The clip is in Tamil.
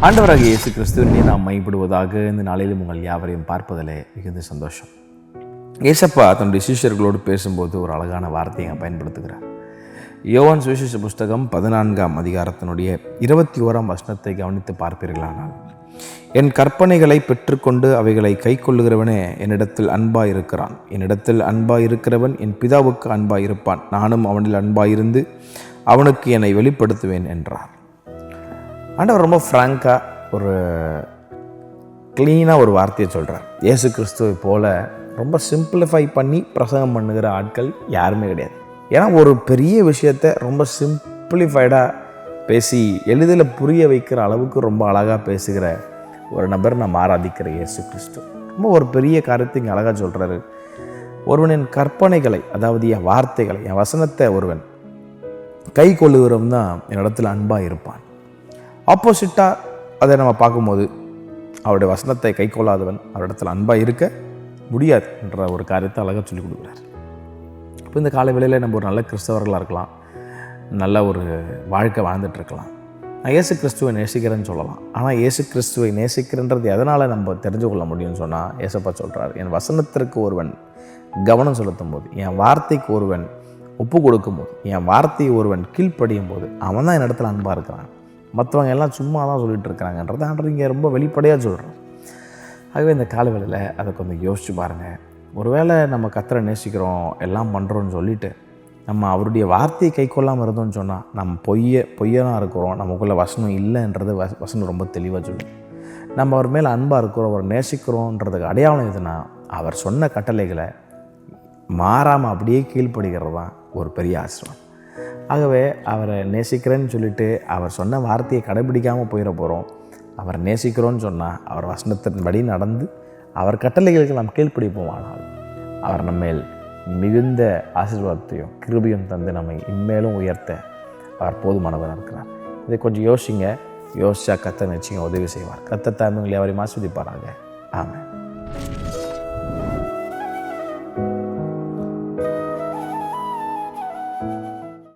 ஆண்டவராகிய இயேசு கிறிஸ்துவினை நாம் மைப்படுவதாக இந்த நாளிலும் உங்கள் யாவரையும் பார்ப்பதிலே மிகுந்த சந்தோஷம். ஏசப்பா தன்னுடைய சிஷ்யர்களோடு பேசும்போது ஒரு அழகான வார்த்தையை பயன்படுத்துகிறார். யோவான் சுவிசேஷ புஸ்தகம் 14ஆம் அதிகாரத்தினுடைய 21ஆம் வசனத்தை கவனித்து பார்ப்பீர்களானால், என் கற்பனைகளை பெற்றுக்கொண்டு அவைகளை கை கொள்ளுகிறவனே என்னிடத்தில் அன்பாய் இருக்கிறான். என்னிடத்தில் அன்பாய் இருக்கிறவன் என் பிதாவுக்கு அன்பாய் இருப்பான். நானும் அவனில் அன்பாயிருந்து அவனுக்கு என்னை வெளிப்படுத்துவேன் என்றார். ஆண்டவர் ரொம்ப ஃப்ராங்காக ஒரு க்ளீனாக ஒரு வார்த்தையை சொல்கிறார். இயேசு கிறிஸ்துவை போல் ரொம்ப சிம்பிளிஃபை பண்ணி பிரசங்கம் பண்ணுகிற ஆட்கள் யாருமே கிடையாது. ஏன்னா ஒரு பெரிய விஷயத்தை ரொம்ப சிம்பிளிஃபைடாக பேசி எளிதில் புரிய வைக்கிற அளவுக்கு ரொம்ப அழகாக பேசுகிற ஒரு நபர் நம்ம ஆராதிக்கிற இயேசு கிறிஸ்து. ரொம்ப ஒரு பெரிய காரியத்தை இங்கே அழகாக சொல்கிறாரு. ஒருவனின் கற்பனைகளை, அதாவது என் வார்த்தைகளை, என் வசனத்தை ஒருவன் கை கொள்ளுகிறவன் தான் என்னிடத்தில் அன்பாக இருப்பான். ஆப்போசிட்டாக அதை நம்ம பார்க்கும்போது அவருடைய வசனத்தை கை கொள்ளாதவன் அவரிடத்தில் அன்பாக இருக்க முடியாது என்ற ஒரு காரியத்தை அழகாக சொல்லிக் கொடுக்குறார். இப்போ இந்த காலை வேளையில் நம்ம ஒரு நல்ல கிறிஸ்தவர்களாக இருக்கலாம், நல்ல ஒரு வாழ்க்கை வாழ்ந்துட்டுருக்கலாம். நான் இயேசு கிறிஸ்துவை நேசிக்கிறேன்னு சொல்லலாம். ஆனால் இயேசு கிறிஸ்துவை நேசிக்கிறன்றது எதனால் நம்ம தெரிஞ்சு கொள்ள முடியும்னு சொன்னால், ஏசப்பா சொல்கிறார், என் வசனத்திற்கு ஒருவன் கவனம் செலுத்தும் போது, என் வார்த்தைக்கு ஒருவன் ஒப்பு கொடுக்கும் போது, என் வார்த்தையை ஒருவன் கீழ்ப்படியும் போது அவன் தான் என் இடத்துல அன்பாக இருக்கிறான். மற்றவங்க எல்லாம் சும்மா தான் சொல்லிகிட்டு இருக்கிறாங்கன்றது ஆண்டவர் இங்கே ரொம்ப வெளிப்படையாக சொல்கிறோம். ஆகவே இந்த காலவேளையில் அதை கொஞ்சம் யோசிச்சு பாருங்கள். ஒருவேளை நம்ம கர்த்தரை நேசிக்கிறோம், எல்லாம் பண்ணுறோன்னு சொல்லிவிட்டு நம்ம அவருடைய வார்த்தையை கை கொள்ளாமல் இருந்தோம்னு சொன்னால் நம்ம பொய்யனாக இருக்கிறோம், நமக்குள்ளே வசனம் இல்லைன்றது வசனம் ரொம்ப தெளிவாக சொல்லி, நம்ம அவர் மேலே அன்பாக இருக்கிறோம், அவர் நேசிக்கிறோன்றதுக்கு அடையாளம் எதுனா அவர் சொன்ன கட்டளைகளை மாறாமல் அப்படியே கீழ்ப்படுகிறது தான் ஒரு பெரிய ஆசீர்வாதம். ஆகவே அவரை நேசிக்கிறேன்னு சொல்லிட்டு அவர் சொன்ன வார்த்தையை கடைபிடிக்காமல் போயிட போகிறோம். அவரை நேசிக்கிறோன்னு சொன்னால் அவர் வசனத்தின்படி நடந்து அவர் கட்டளைகளுக்கு நாம் கீழ்ப்பிடிப்போம். ஆனால் அவர் நம்மேல் மிகுந்த ஆசீர்வாதத்தையும் கிருபையும் தந்து நம்மை இன்மேலும் உயர்த்த அவர் போதுமானவராக இருக்கிறார். இதை கொஞ்சம் யோசிங்க. யோசிச்சா கர்த்தர் நிச்சயம் உதவி செய்வார். கர்த்தர் தாமே உங்களை அவரை ஆசீர்வதிப்பாராக. ஆமென்.